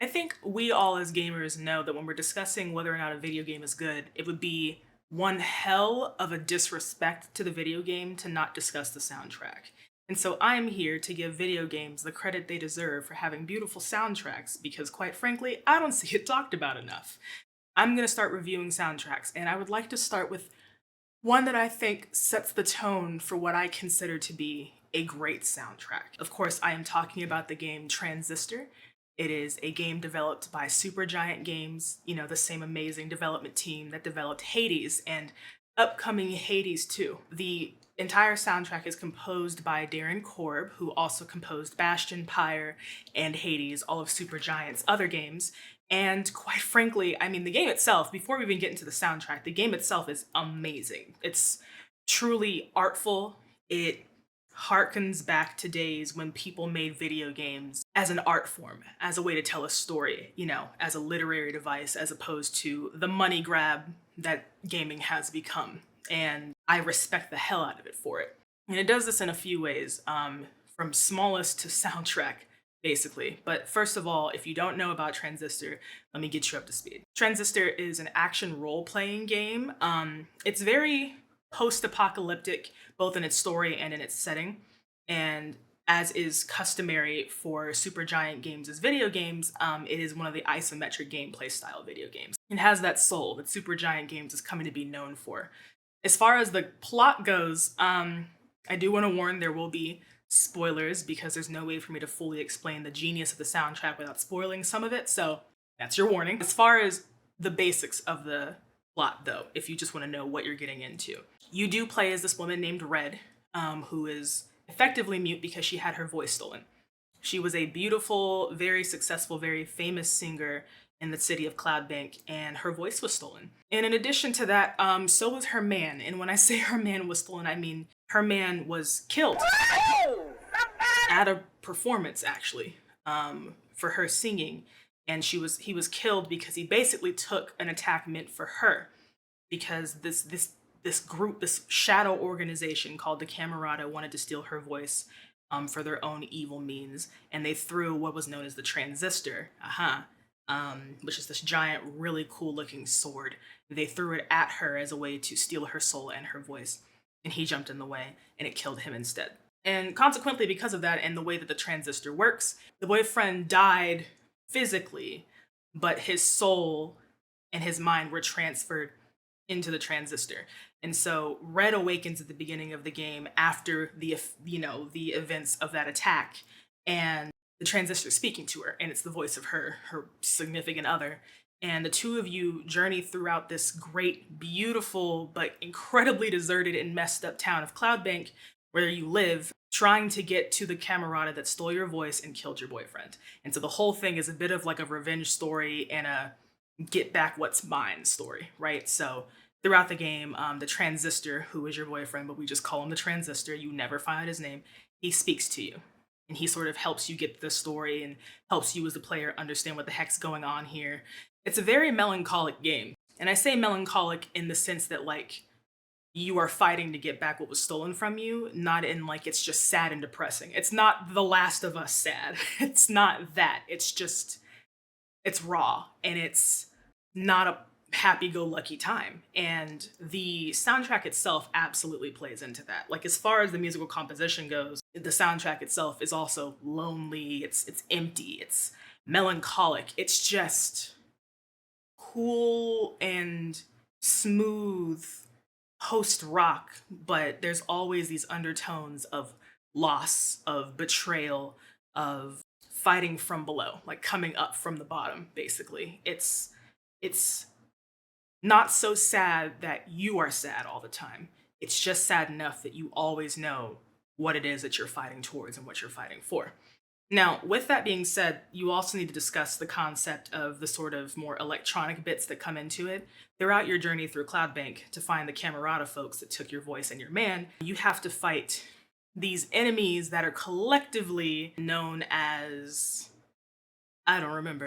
I think we all as gamers know that when we're discussing whether or not a video game is good, it would be one hell of a disrespect to the video game to not discuss the soundtrack. And so I'm here to give video games the credit they deserve for having beautiful soundtracks because, quite frankly, I don't see it talked about enough. I'm going to start reviewing soundtracks, and I would like to start with one that I think sets the tone for what I consider to be a great soundtrack. Of course, I am talking about the game Transistor. It is a game developed by Supergiant Games, the same amazing development team that developed Hades and upcoming Hades 2. The entire soundtrack is composed by Darren Korb, who also composed Bastion, Pyre, and Hades, all of Supergiant's other games. And quite frankly, I mean, the game itself, before we even get into the soundtrack, the game itself is amazing. It's truly artful. It harkens back to days when people made video games as an art form, as a way to tell a story, as a literary device, as opposed to the money grab that gaming has become. And I respect the hell out of it for it. And it does this in a few ways, from smallest to soundtrack, basically. But first of all, if you don't know about Transistor, let me get you up to speed. Transistor is an action role-playing game. It's very post-apocalyptic, both in its story and in its setting. And as is customary for Supergiant Games' video games, it is one of the isometric gameplay style video games. It has that soul that Supergiant Games is coming to be known for. As far as the plot goes, I do want to warn there will be spoilers because there's no way for me to fully explain the genius of the soundtrack without spoiling some of it, so that's your warning. As far as the basics of the plot, though, if you just want to know what you're getting into, you do play as this woman named Red, who is effectively mute because she had her voice stolen. She was a beautiful, very successful, very famous singer in the city of Cloudbank, and her voice was stolen. And in addition to that, so was her man. And when I say her man was stolen, I mean her man was killed at a performance, actually, for her singing. And he was killed because he basically took an attack meant for her, because this group, this shadow organization called the Camerata, wanted to steal her voice for their own evil means, and they threw what was known as the Transistor, which is this giant, really cool-looking sword. They threw it at her as a way to steal her soul and her voice, and he jumped in the way, and it killed him instead. And consequently, because of that and the way that the Transistor works, the boyfriend died physically, but his soul and his mind were transferred into the Transistor. And so Red awakens at the beginning of the game after the events of that attack, and the Transistor is speaking to her, and it's the voice of her significant other. And the two of you journey throughout this great, beautiful, but incredibly deserted and messed up town of Cloudbank, where you live, trying to get to the Camerata that stole your voice and killed your boyfriend. And so the whole thing is a bit of like a revenge story and a get back what's mine story, right? So throughout the game, the Transistor, who is your boyfriend, but we just call him the Transistor, you never find out his name, he speaks to you. And he sort of helps you get the story and helps you as the player understand what the heck's going on here. It's a very melancholic game. And I say melancholic in the sense that, like, you are fighting to get back what was stolen from you, not in like it's just sad and depressing. It's not The Last of Us sad. It's not that. It's raw, and it's not a happy-go-lucky time. And the soundtrack itself absolutely plays into that. Like, as far as the musical composition goes, the soundtrack itself is also lonely, it's empty, it's melancholic. It's just cool and smooth post-rock, but there's always these undertones of loss, of betrayal, of fighting from below, like coming up from the bottom, basically. It's not so sad that you are sad all the time. It's just sad enough that you always know what it is that you're fighting towards and what you're fighting for. Now, with that being said, you also need to discuss the concept of the sort of more electronic bits that come into it. Throughout your journey through Cloudbank to find the Camerata folks that took your voice and your man, you have to fight these enemies that are collectively known as, I don't remember,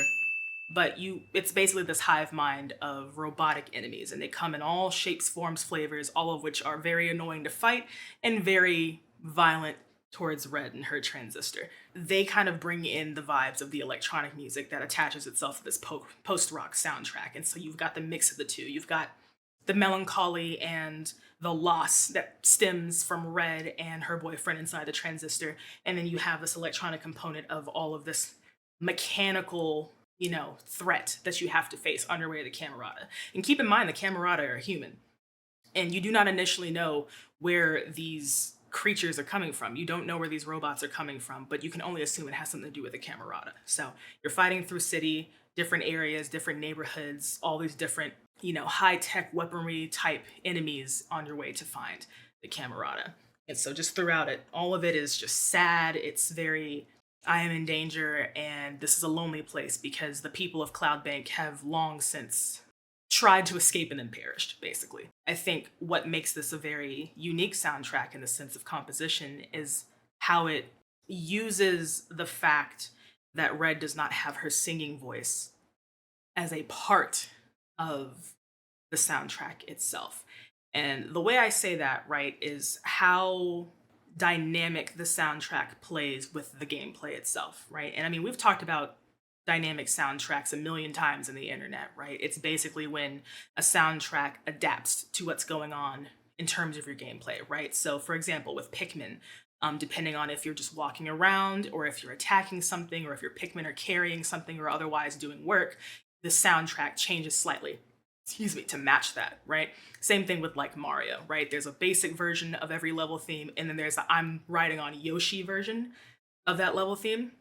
but it's basically this hive mind of robotic enemies, and they come in all shapes, forms, flavors, all of which are very annoying to fight and very violent towards Red and her Transistor. They kind of bring in the vibes of the electronic music that attaches itself to this post rock soundtrack. And so you've got the mix of the two. You've got the melancholy and the loss that stems from Red and her boyfriend inside the Transistor. And then you have this electronic component of all of this mechanical, threat that you have to face underway the Camerata. And keep in mind, the Camerata are human. And you do not initially know where these creatures are coming from. You don't know where these robots are coming from, but you can only assume it has something to do with the Camerata. So you're fighting through city, different areas, different neighborhoods, all these different, high-tech weaponry type enemies on your way to find the Camerata. And so just throughout it, all of it is just sad. It's very, I am in danger, and this is a lonely place because the people of Cloudbank have long since tried to escape and then perished, basically. I think what makes this a very unique soundtrack in the sense of composition is how it uses the fact that Red does not have her singing voice as a part of the soundtrack itself. And the way I say that, right, is how dynamic the soundtrack plays with the gameplay itself, right? And I mean, we've talked about dynamic soundtracks a million times in the internet, right? It's basically when a soundtrack adapts to what's going on in terms of your gameplay, right? So, for example, with Pikmin, depending on if you're just walking around or if you're attacking something or if your Pikmin are carrying something or otherwise doing work, the soundtrack changes slightly, to match that, right? Same thing with like Mario, right? There's a basic version of every level theme, and then there's the I'm riding on Yoshi version of that level theme.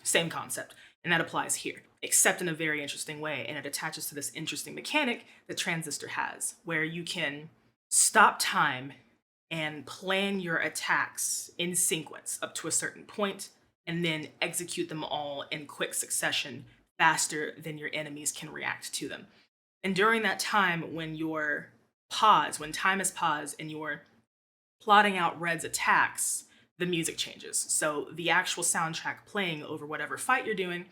Same concept. And that applies here, except in a very interesting way. And it attaches to this interesting mechanic that Transistor has, where you can stop time and plan your attacks in sequence up to a certain point, and then execute them all in quick succession faster than your enemies can react to them. And during that time, when time is paused and you're plotting out Red's attacks, the music changes. So the actual soundtrack playing over whatever fight you're doing,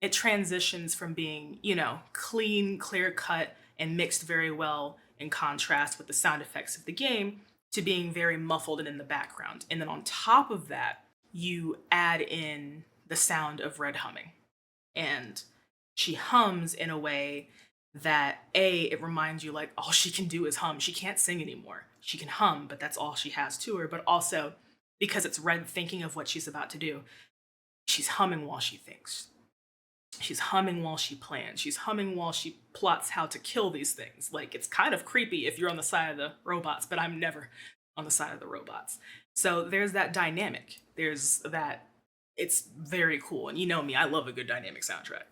it transitions from being, clean, clear cut, and mixed very well in contrast with the sound effects of the game to being very muffled and in the background. And then on top of that, you add in the sound of Red humming. And she hums in a way that it reminds you like all she can do is hum. She can't sing anymore. She can hum, but that's all she has to her. But also, because it's Red thinking of what she's about to do, she's humming while she thinks. She's humming while she plans. She's humming while she plots how to kill these things. Like, it's kind of creepy if you're on the side of the robots, but I'm never on the side of the robots. So there's that dynamic. There's that. It's very cool. And you know me, I love a good dynamic soundtrack.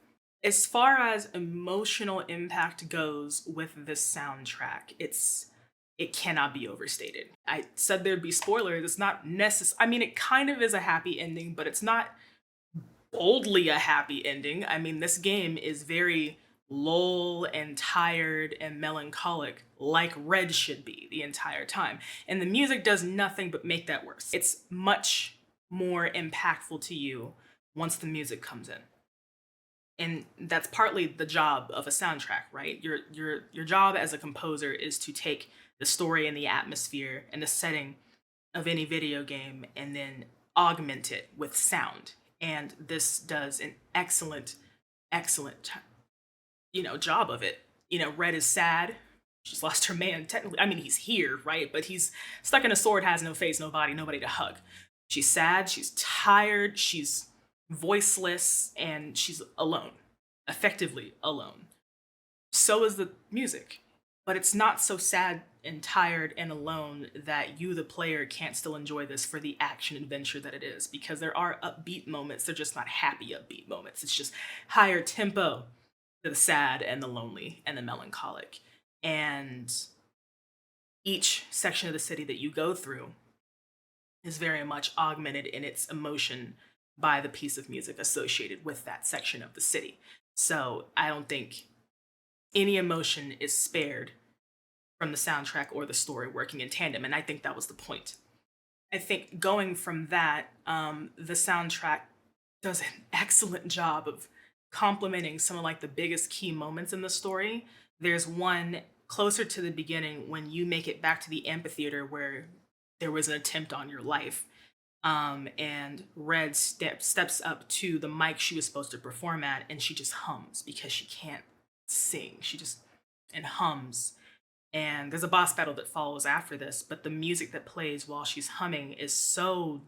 As far as emotional impact goes with this soundtrack, it cannot be overstated. I said there'd be spoilers. It's not necessary. I mean, it kind of is a happy ending, but it's not boldly a happy ending. I mean, this game is very lull and tired and melancholic, like Red should be the entire time. And the music does nothing but make that worse. It's much more impactful to you once the music comes in. And that's partly the job of a soundtrack, right? Your job as a composer is to take the story and the atmosphere and the setting of any video game and then augment it with sound. And this does an excellent job of it. Red is sad. She's lost her man. Technically, I mean, he's here, right? But he's stuck in a sword, has no face, no body, nobody to hug. She's sad, she's tired, she's voiceless, and she's alone, effectively alone. So is the music. But it's not so sad and tired and alone that you, the player, can't still enjoy this for the action adventure that it is, because there are upbeat moments. They're just not happy upbeat moments. It's just higher tempo to the sad and the lonely and the melancholic. And each section of the city that you go through is very much augmented in its emotion by the piece of music associated with that section of the city. So I don't think any emotion is spared from the soundtrack or the story working in tandem. And I think that was the point. I think going from that, the soundtrack does an excellent job of complementing some of like the biggest key moments in the story. There's one closer to the beginning when you make it back to the amphitheater where there was an attempt on your life. And Red steps up to the mic she was supposed to perform at, and she just hums because she can't sing. She just and hums. And there's a boss battle that follows after this, but the music that plays while she's humming is so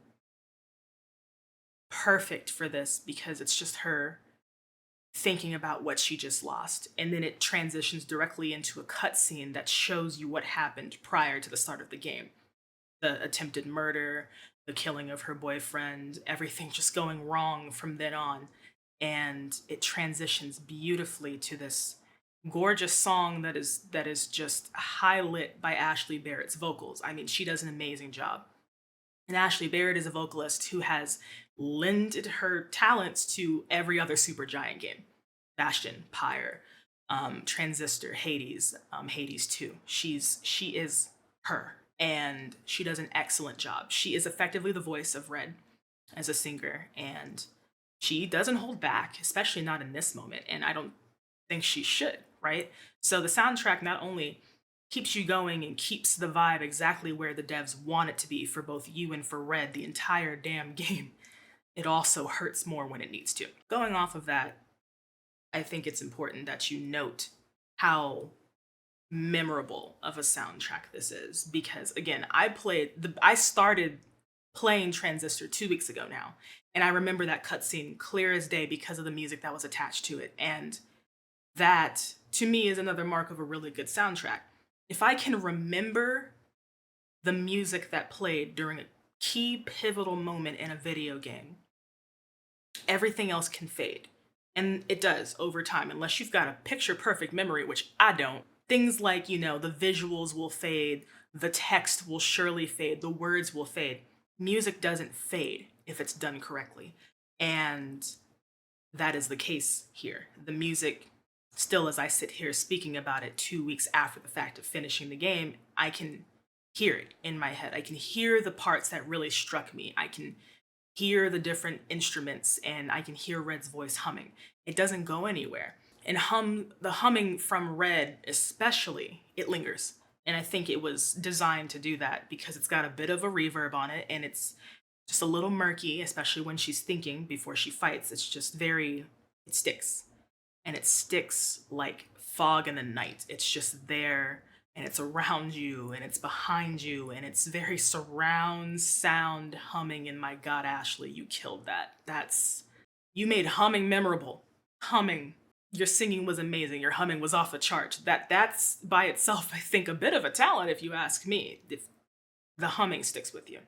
perfect for this because it's just her thinking about what she just lost. And then it transitions directly into a cutscene that shows you what happened prior to the start of the game: the attempted murder, the killing of her boyfriend, everything just going wrong from then on. And it transitions beautifully to this gorgeous song that is just highlit by Ashley Barrett's vocals. I mean, she does an amazing job. And Ashley Barrett is a vocalist who has lended her talents to every other Supergiant game: Bastion, Pyre, Transistor, Hades, Hades 2. She is her, and she does an excellent job. She is effectively the voice of Red as a singer, and she doesn't hold back, especially not in this moment. And I don't think she should, right? So the soundtrack not only keeps you going and keeps the vibe exactly where the devs want it to be for both you and for Red the entire damn game, it also hurts more when it needs to. Going off of that, I think it's important that you note how memorable of a soundtrack this is because again, I started playing Transistor 2 weeks ago now, and I remember that cutscene clear as day because of the music that was attached to it. And that to me is another mark of a really good soundtrack. If I can remember the music that played during a key pivotal moment in a video game, everything else can fade. And it does over time, unless you've got a picture perfect memory, which I don't. Things like, the visuals will fade, the text will surely fade, the words will fade. Music doesn't fade if it's done correctly. And that is the case here. The music, still, as I sit here speaking about it 2 weeks after the fact of finishing the game, I can hear it in my head. I can hear the parts that really struck me. I can hear the different instruments, and I can hear Red's voice humming. It doesn't go anywhere. And the humming from Red especially, it lingers. And I think it was designed to do that because it's got a bit of a reverb on it, and it's just a little murky, especially when she's thinking before she fights. It's just it sticks. And it sticks like fog in the night. It's just there, and it's around you, and it's behind you, and it's very surround sound humming. And my God, Ashley, you killed that. You made humming memorable. Humming. Your singing was amazing. Your humming was off the charts. That's by itself, I think, a bit of a talent, if you ask me. If the humming sticks with you,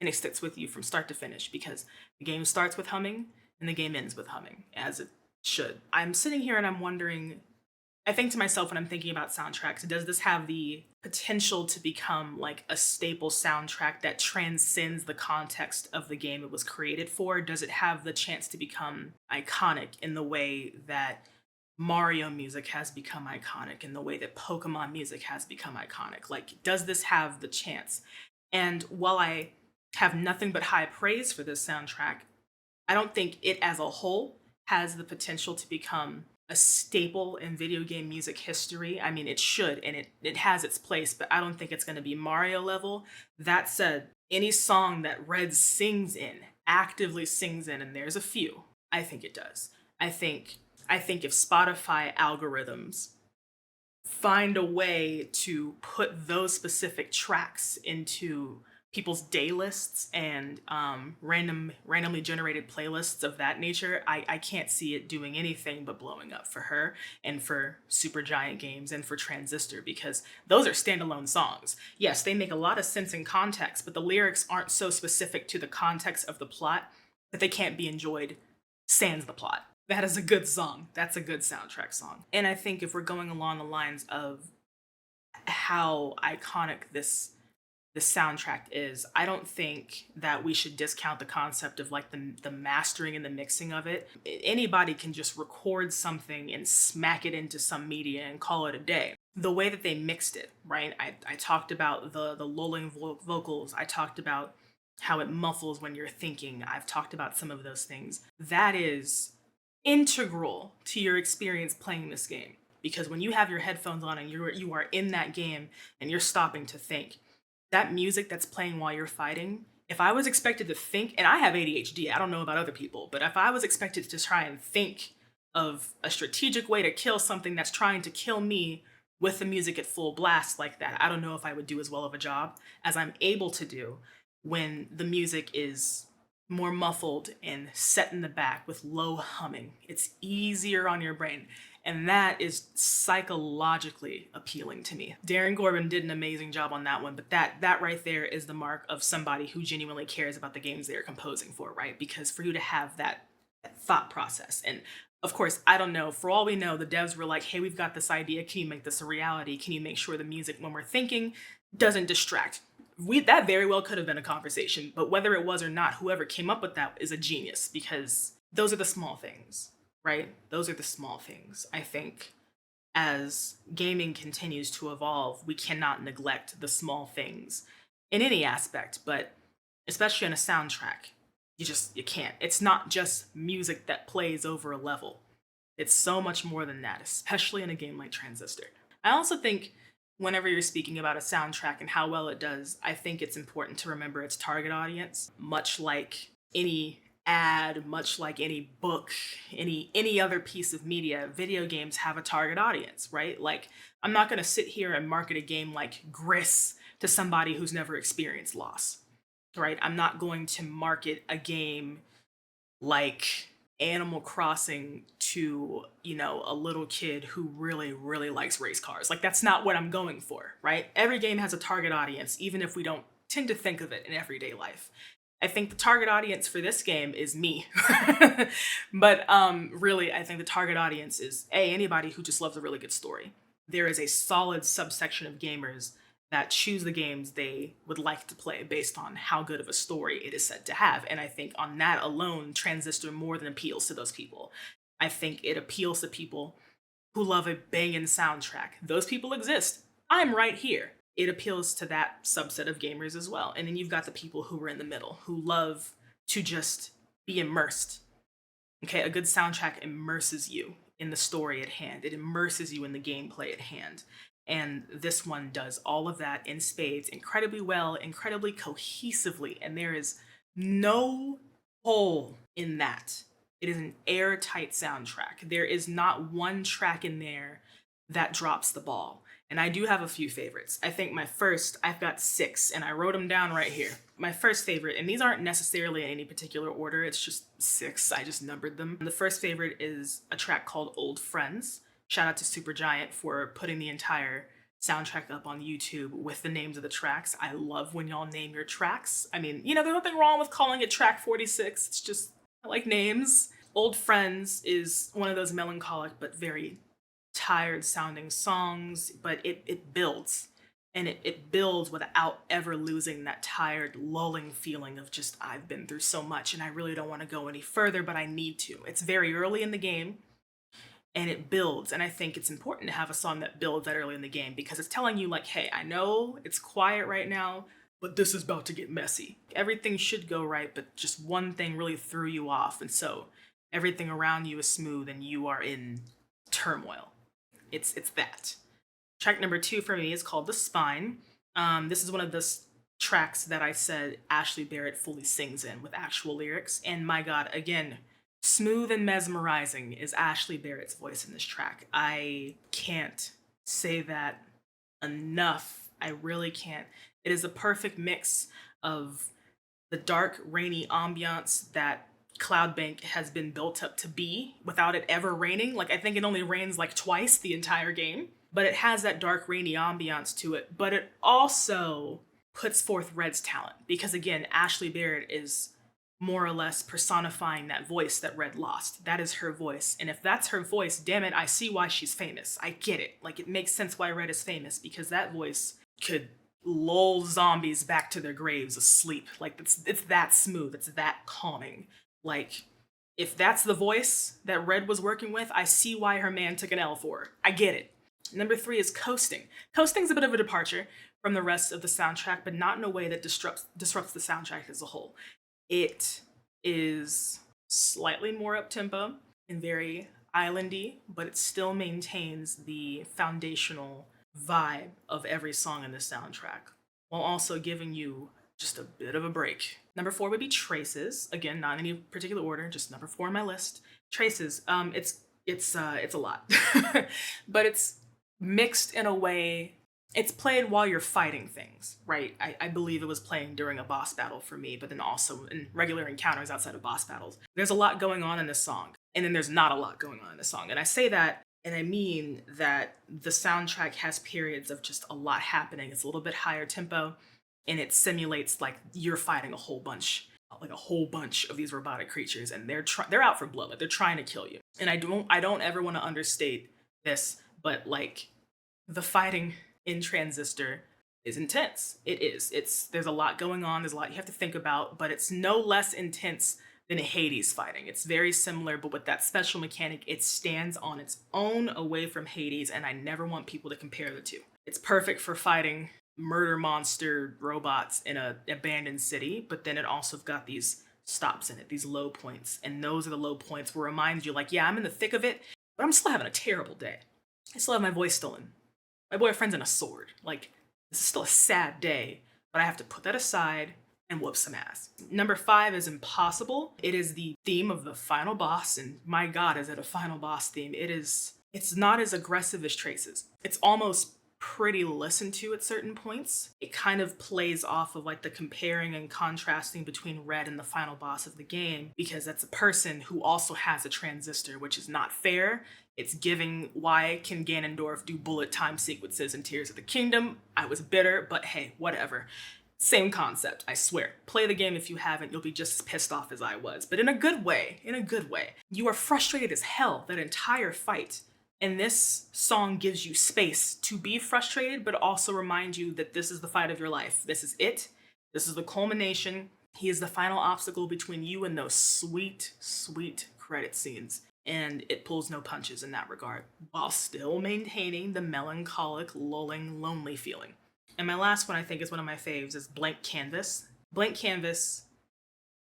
and it sticks with you from start to finish, because the game starts with humming and the game ends with humming, as it should. I'm sitting here and I'm wondering, I think to myself when I'm thinking about soundtracks, does this have the potential to become like a staple soundtrack that transcends the context of the game it was created for? Does it have the chance to become iconic in the way that Mario music has become iconic, in the way that Pokemon music has become iconic? Like, does this have the chance? And while I have nothing but high praise for this soundtrack, I don't think it as a whole has the potential to become a staple in video game music history. I mean, it should, and it has its place, but I don't think it's going to be Mario level. That said, any song that Red actively sings in, and there's a few, I think it does. I think if Spotify algorithms find a way to put those specific tracks into people's day lists and randomly generated playlists of that nature, I can't see it doing anything but blowing up for her and for Supergiant Games and for Transistor, because those are standalone songs. Yes, they make a lot of sense in context, but the lyrics aren't so specific to the context of the plot that they can't be enjoyed sans the plot. That is a good song. That's a good soundtrack song. And I think if we're going along the lines of how iconic this soundtrack is, I don't think that we should discount the concept of like the mastering and the mixing of it. Anybody can just record something and smack it into some media and call it a day. The way that they mixed it, right? I talked about the lulling vocals. I talked about how it muffles when you're thinking. I've talked about some of those things. That is integral to your experience playing this game, because when you have your headphones on and you are in that game and you're stopping to think, that music that's playing while you're fighting If I was expected to think, and I have ADHD, I don't know about other people, but if I was expected to try and think of a strategic way to kill something that's trying to kill me with the music at full blast like that, I don't know if I would do as well of a job as I'm able to do when the music is more muffled and set in the back with low humming. It's easier on your brain. And that is psychologically appealing to me. Darren Corbin did an amazing job on that one, but that right there is the mark of somebody who genuinely cares about the games they're composing for, right? Because for you to have that thought process, and of course, I don't know, for all we know, the devs were like, hey, we've got this idea. Can you make this a reality? Can you make sure the music when we're thinking doesn't distract? That very well could have been a conversation, but whether it was or not, whoever came up with that is a genius, because those are the small things, right? Those are the small things. I think as gaming continues to evolve, we cannot neglect the small things in any aspect, but especially in a soundtrack, you can't. It's not just music that plays over a level. It's so much more than that, especially in a game like Transistor. I also think whenever you're speaking about a soundtrack and how well it does, I think it's important to remember its target audience, much like any ad, much like any book, any other piece of media. Video games have a target audience, right? Like, I'm not going to sit here and market a game like Gris to somebody who's never experienced loss, right? I'm not going to market a game like Animal Crossing to, a little kid who really, really likes race cars. Like, that's not what I'm going for, right? Every game has a target audience, even if we don't tend to think of it in everyday life. I think the target audience for this game is me. But really, I think the target audience is anybody who just loves a really good story. There is a solid subsection of gamers that choose the games they would like to play based on how good of a story it is said to have. And I think on that alone, Transistor more than appeals to those people. I think it appeals to people who love a banging soundtrack. Those people exist. I'm right here. It appeals to that subset of gamers as well. And then you've got the people who are in the middle, who love to just be immersed. Okay, a good soundtrack immerses you in the story at hand. It immerses you in the gameplay at hand. And this one does all of that in spades incredibly well, incredibly cohesively. And there is no hole in that. It is an airtight soundtrack. There is not one track in there that drops the ball. And I do have a few favorites. I think I've got 6, and I wrote them down right here. My first favorite, and these aren't necessarily in any particular order, it's just 6, I just numbered them. The first favorite is a track called Old Friends. Shout out to Supergiant for putting the entire soundtrack up on YouTube with the names of the tracks. I love when y'all name your tracks. I mean, there's nothing wrong with calling it track 46. It's just, I like names. Old Friends is one of those melancholic but very tired sounding songs, but it builds. And it builds without ever losing that tired, lulling feeling of just, I've been through so much and I really don't want to go any further, but I need to. It's very early in the game and it builds. And I think it's important to have a song that builds that early in the game because it's telling you, like, hey, I know it's quiet right now, but this is about to get messy. Everything should go right, but just one thing really threw you off. And so everything around you is smooth and you are in turmoil. It's that. Track number 2 for me is called The Spine. This is one of the tracks that I said Ashley Barrett fully sings in with actual lyrics. And my God, again, smooth and mesmerizing is Ashley Barrett's voice in this track. I can't say that enough. I really can't. It is a perfect mix of the dark, rainy ambiance that Cloudbank has been built up to be without it ever raining. Like, I think it only rains like twice the entire game, but it has that dark, rainy ambiance to it. But it also puts forth Red's talent because, again, Ashley Barrett is more or less personifying that voice that Red lost. That is her voice. And if that's her voice, damn it, I see why she's famous. I get it. Like, it makes sense why Red is famous because that voice could lull zombies back to their graves asleep. Like, it's that smooth. It's that calming. Like, if that's the voice that Red was working with, I see why her man took an L for her. I get it. Number 3 is Coasting. Coasting's a bit of a departure from the rest of the soundtrack, but not in a way that disrupts the soundtrack as a whole. It is slightly more up-tempo and very islandy, but it still maintains the foundational vibe of every song in the soundtrack, while also giving you just a bit of a break. Number 4 would be Traces. Again, not in any particular order, just number 4 on my list. Traces. It's a lot, but it's mixed in a way. It's played while you're fighting things, right? I believe it was playing during a boss battle for me, but then also in regular encounters outside of boss battles. There's a lot going on in this song, and then there's not a lot going on in this song. And I say that, and I mean that the soundtrack has periods of just a lot happening. It's a little bit higher tempo, and it simulates like you're fighting a whole bunch of these robotic creatures, and they're out for blood. Like they're trying to kill you. And I don't ever want to understate this, but like the fighting in Transistor is intense. It is. There's a lot going on. There's a lot you have to think about, but it's no less intense than Hades fighting. It's very similar, but with that special mechanic, it stands on its own away from Hades, and I never want people to compare the two. It's perfect for fighting murder monster robots in an abandoned city, but then it also got these stops in it, these low points, and those are the low points where it reminds you like, yeah, I'm in the thick of it, but I'm still having a terrible day. I still have my voice stolen. My boyfriend's in a sword. Like, this is still a sad day, but I have to put that aside and whoop some ass. Number 5 is Impossible. It is the theme of the final boss, and my god, is it a final boss theme. It's not as aggressive as Traces. It's almost pretty listened to at certain points. It kind of plays off of like the comparing and contrasting between Red and the final boss of the game, because that's a person who also has a transistor, which is not fair. It's giving, why can Ganondorf do bullet time sequences in Tears of the Kingdom? I was bitter, but hey, whatever. Same concept, I swear. Play the game if you haven't, you'll be just as pissed off as I was, but in a good way, You are frustrated as hell that entire fight. And this song gives you space to be frustrated, but also remind you that this is the fight of your life. This is it. This is the culmination. He is the final obstacle between you and those sweet, sweet credit scenes. And it pulls no punches in that regard, while still maintaining the melancholic, lulling, lonely feeling. And my last one, I think, is one of my faves, is Blank Canvas. Blank Canvas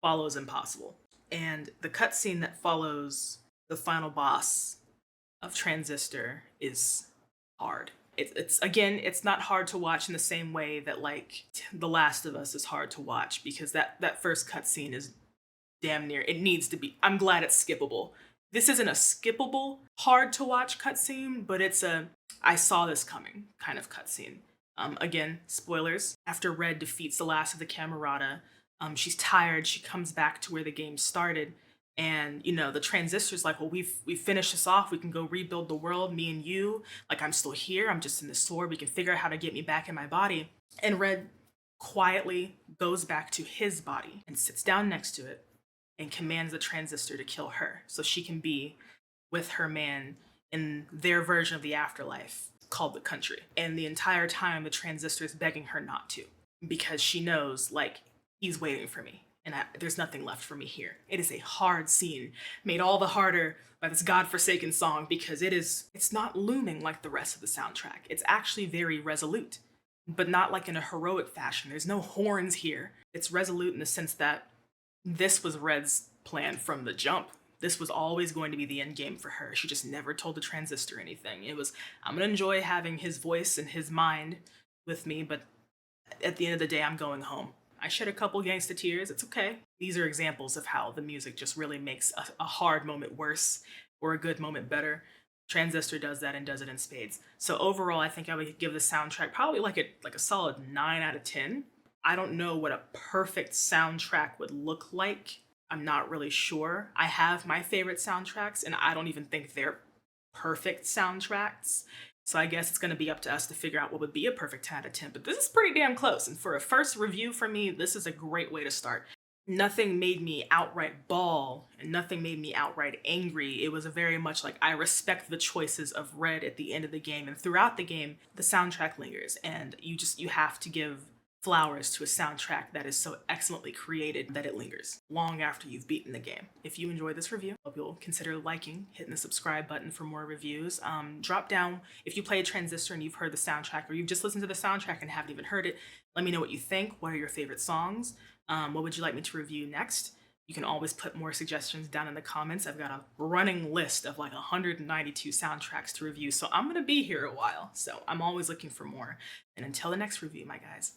follows Impossible. And the cutscene that follows the final boss of Transistor is hard. It's not hard to watch in the same way that like The Last of Us is hard to watch, because that first cutscene is damn near, it needs to be, I'm glad it's skippable. This isn't a skippable, hard to watch cutscene, but it's a I saw this coming kind of cutscene. Again, spoilers. After Red defeats the last of the Camerata, she's tired. She comes back to where the game started, and the transistor's like, well, we've finished this off. We can go rebuild the world, me and you. Like, I'm still here. I'm just in the sword. We can figure out how to get me back in my body. And Red quietly goes back to his body and sits down next to it and commands the transistor to kill her so she can be with her man in their version of the afterlife called the country. And the entire time, the transistor is begging her not to, because she knows, like, he's waiting for me, and there's nothing left for me here. It is a hard scene, made all the harder by this godforsaken song, because it's not looming like the rest of the soundtrack. It's actually very resolute, but not like in a heroic fashion. There's no horns here. It's resolute in the sense that this was Red's plan from the jump. This was always going to be the end game for her. She just never told the transistor anything. It was, I'm going to enjoy having his voice and his mind with me, but at the end of the day, I'm going home. I shed a couple gangsta tears. It's okay. These are examples of how the music just really makes a hard moment worse or a good moment better. Transistor does that and does it in spades. So overall, I think I would give the soundtrack probably like a solid 9 out of 10. I don't know what a perfect soundtrack would look like. I'm not really sure. I have my favorite soundtracks, and I don't even think they're perfect soundtracks. So I guess it's going to be up to us to figure out what would be a perfect 10 out of 10. But this is pretty damn close. And for a first review for me, this is a great way to start. Nothing made me outright bawl, and nothing made me outright angry. It was a very much like, I respect the choices of Red at the end of the game. And throughout the game, the soundtrack lingers. And you have to give flowers to a soundtrack that is so excellently created that it lingers long after you've beaten the game. If you enjoyed this review, hope you'll consider liking, hitting the subscribe button for more reviews. Drop down if you played Transistor and you've heard the soundtrack, or you've just listened to the soundtrack and haven't even heard it. Let me know what you think. What are your favorite songs? What would you like me to review next? You can always put more suggestions down in the comments. I've got a running list of like 192 soundtracks to review, so I'm gonna be here a while. So I'm always looking for more. And until the next review, my guys.